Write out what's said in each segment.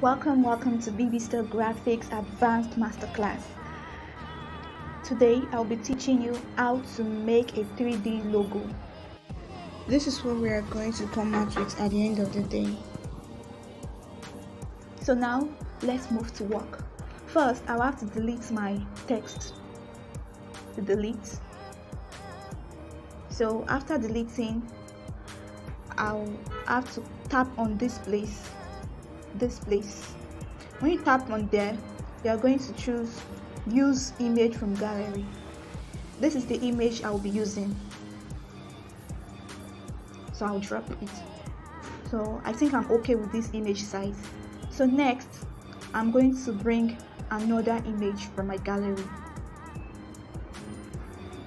Welcome to BB Graphics Advanced Masterclass. Today I'll be teaching you how to make a 3D logo. This is what we are going to come out with at the end of the day. So now let's move to work. First, I'll have to delete my text. To delete. So after deleting, I'll have to tap on this place. When you tap on there, you are going to choose use image from gallery. This is the image I will be using, so I'll drop it. So I think I'm okay with this image size. So next I'm going to bring another image from my gallery.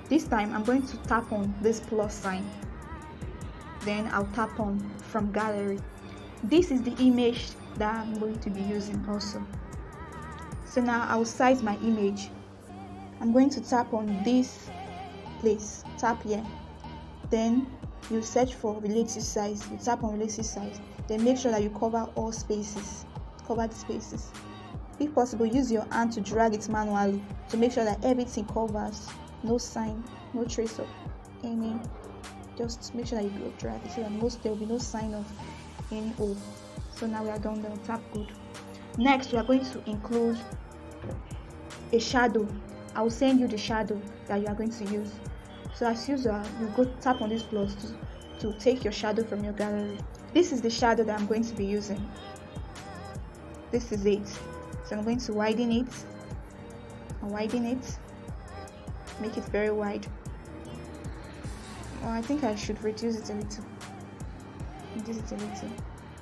This time I'm going to tap on this plus sign, then I'll tap on from gallery. This is the image that I'm going to be using also. So now I'll size my image. I'm going to tap on this place, tap here, then you search for relative size. You tap on relative size, then make sure that you cover all spaces, cover the spaces. If possible, use your hand to drag it manually to make sure that everything covers, no sign, no trace of any. Just make sure that you go drag it so that there will be no sign of any hole. So now we are done. Then tap good. Next we are going to include a shadow. I will send you the shadow that you are going to use. So as usual, you go tap on this plus to take your shadow from your gallery. This is the shadow that I'm going to be using. This is it. So I'm going to widen it make it very wide. Well, I think I should reduce it a little,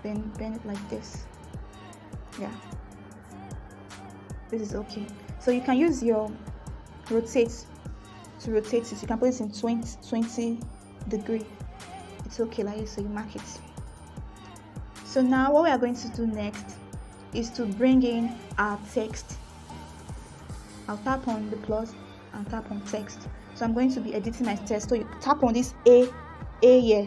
then bend it like this. Yeah, this is okay. So you can use your rotate to rotate it. You can put it in 20 degree. It's okay like this, so you mark it. So now what we are going to do next is to bring in our text. I'll tap on the plus and tap on text. So I'm going to be editing my text. So you tap on this A here,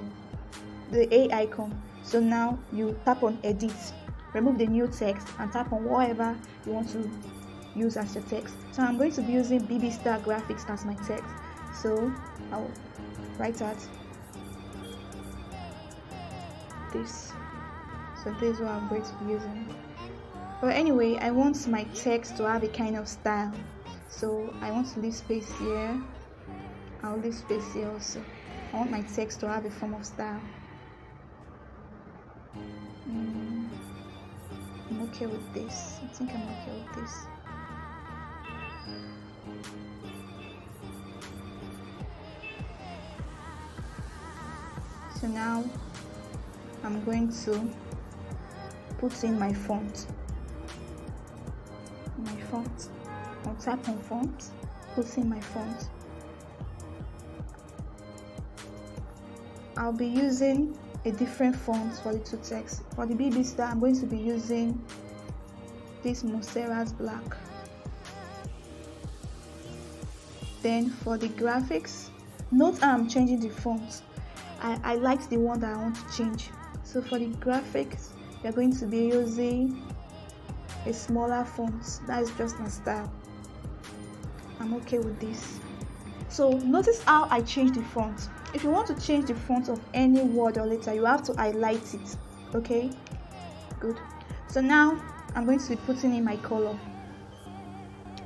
the A icon. So now you tap on edit, remove the new text and tap on whatever you want to use as your text. So I'm going to be using BB Star Graphics as my text. So I'll write out this. So this is what I'm going to be using. But anyway, I want my text to have a kind of style. So I want to leave space here. I'll leave space here also. I want my text to have a form of style. I'm okay with this. I think I'm okay with this. So now I'm going to put in my font. I'll tap on font, put in my font. I'll be using a different font for the two texts. For the BB Star, I'm going to be using this Montserrat's Black. Then for the graphics, note I'm changing the font. I like the one that I want to change. So for the graphics, we are going to be using a smaller font. That is just my style. I'm okay with this. So notice how I change the font. If you want to change the font of any word or letter, you have to highlight it. Okay, good. So now I'm going to be putting in my color.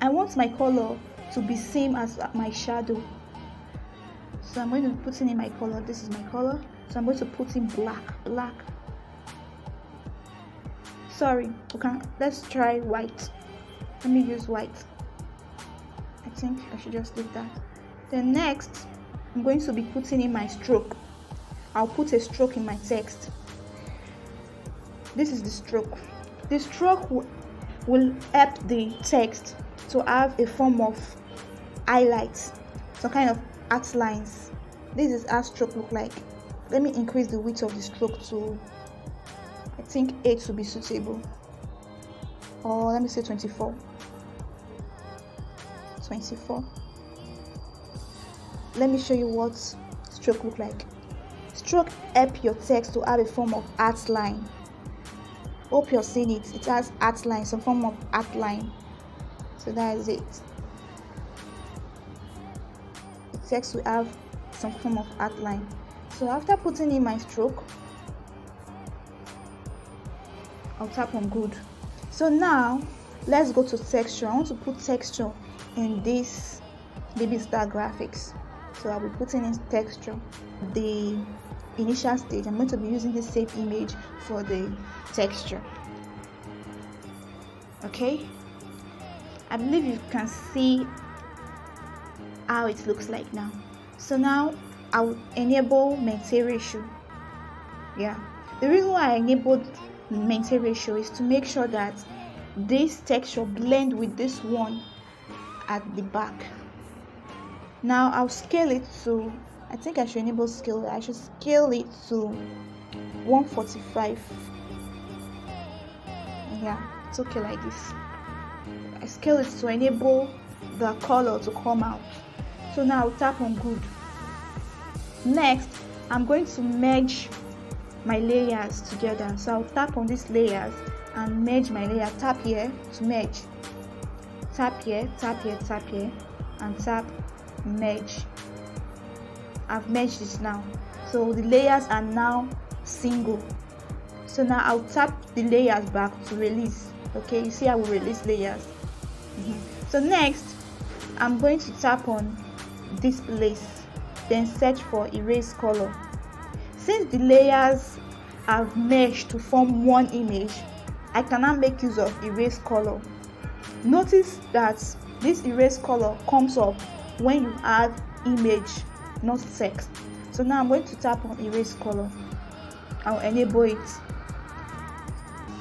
I want my color to be same as my shadow. So I'm going to be putting in my color. This is my color. So I'm going to put in black. Sorry, let's try white. Let me use white. I think I should just leave that. Then next, I'm going to be putting in my stroke. I'll put a stroke in my text. This is the stroke. The stroke will help the text to have a form of highlights, some kind of outlines. This is how stroke look like. Let me increase the width of the stroke to, I think 8 will be suitable, or let me say 24. Let me show you what stroke look like. Stroke help your text to have a form of outline. Hope you're seeing it. It has outline, some form of outline. So that is it. The text will have some form of outline. So after putting in my stroke, I'll tap on good. So now let's go to texture. I want to put texture in this baby star graphics. So I'll be putting in texture. The initial stage, I'm going to be using the same image for the texture. Okay, I believe you can see how it looks like now. So now I'll enable maintain ratio. Yeah, the reason why I enabled maintain ratio is to make sure that this texture blend with this one at the back. Now I'll scale it to, I think I should enable scale. I should scale it to 145. Yeah, it's okay like this. I scale it to enable the color to come out. So now I'll tap on good. Next, I'm going to merge my layers together. So I'll tap on these layers and merge my layer. Tap here to merge. Tap here, tap here, tap here, and tap merge. I've merged it now. So the layers are now single. So now I'll tap the layers back to release. Okay, you see I will release layers. So next, I'm going to tap on this place, then search for erase color. Since the layers have meshed to form one image, I can now make use of erase color. Notice that this erase color comes up when you add image, not text. So now I'm going to tap on erase color. I'll enable it.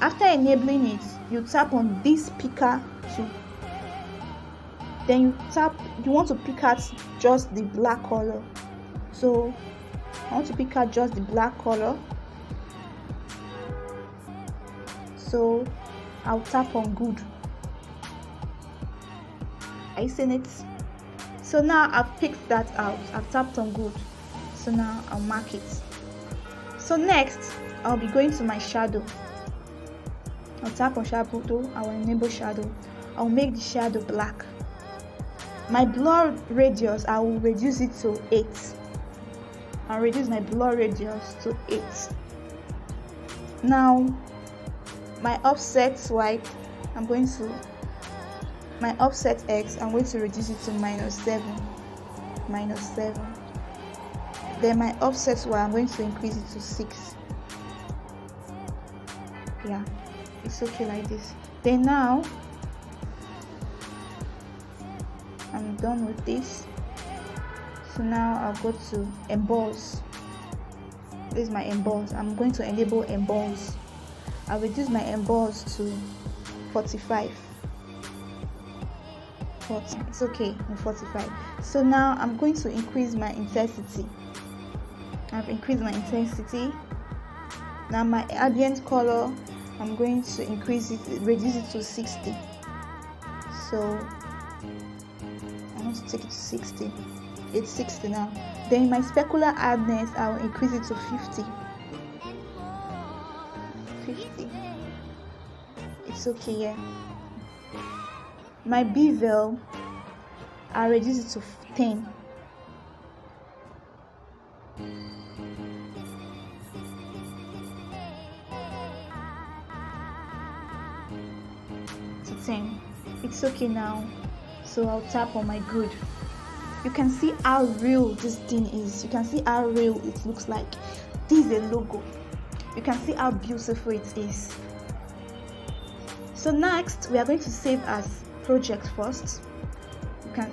After enabling it, you tap on this picker too. Then you want to pick out just the black color. So I want to pick out just the black color. So I'll tap on good. Are you seeing it? So now I've picked that out. I've tapped on good. So now I'll mark it. So next, I'll be going to my shadow. I'll tap on shadow. I will enable shadow. I'll make the shadow black. My blur radius, I will reduce it to 8. I'll reduce my blur radius to 8. Now, my offset Y, my offset X, I'm going to reduce it to -7. Then my offset Y, I'm going to increase it to 6. Yeah, it's okay like this. Then now, I'm done with this. So now I'll go to emboss. This is my emboss. I'm going to enable emboss. I'll reduce my emboss to 45. It's okay in 45. So now I'm going to increase my intensity. I've increased my intensity. Now my ambient color, I'm going to reduce it to 60. So I want to take it to 60. It's 60 now. Then my specular hardness, I will increase it to 50. It's okay, yeah. My bevel, I reduce it to 10. To 10. It's okay now. So I'll tap on my good. You can see how real this thing is. You can see how real it looks like. This is a logo. You can see how beautiful it is. So next, we are going to save as project first.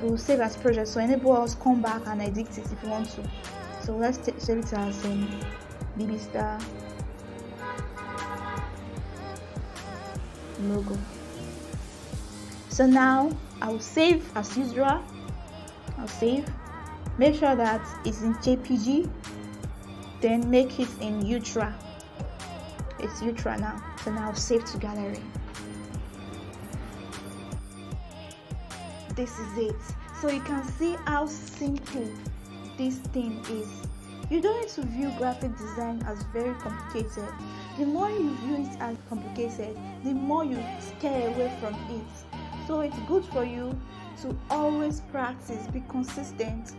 We'll save as project. So enable us, come back and edit it if you want to. So let's save it as BB Star logo. So now I will save as usual. I'll save. Make sure that it's in JPG. Then make it in Ultra. It's Ultra now. So now I'll save to gallery. This is it. So you can see how simple this thing is. You don't need to view graphic design as very complicated. The more you view it as complicated, the more you stay away from it. So it's good for you to always practice, be consistent.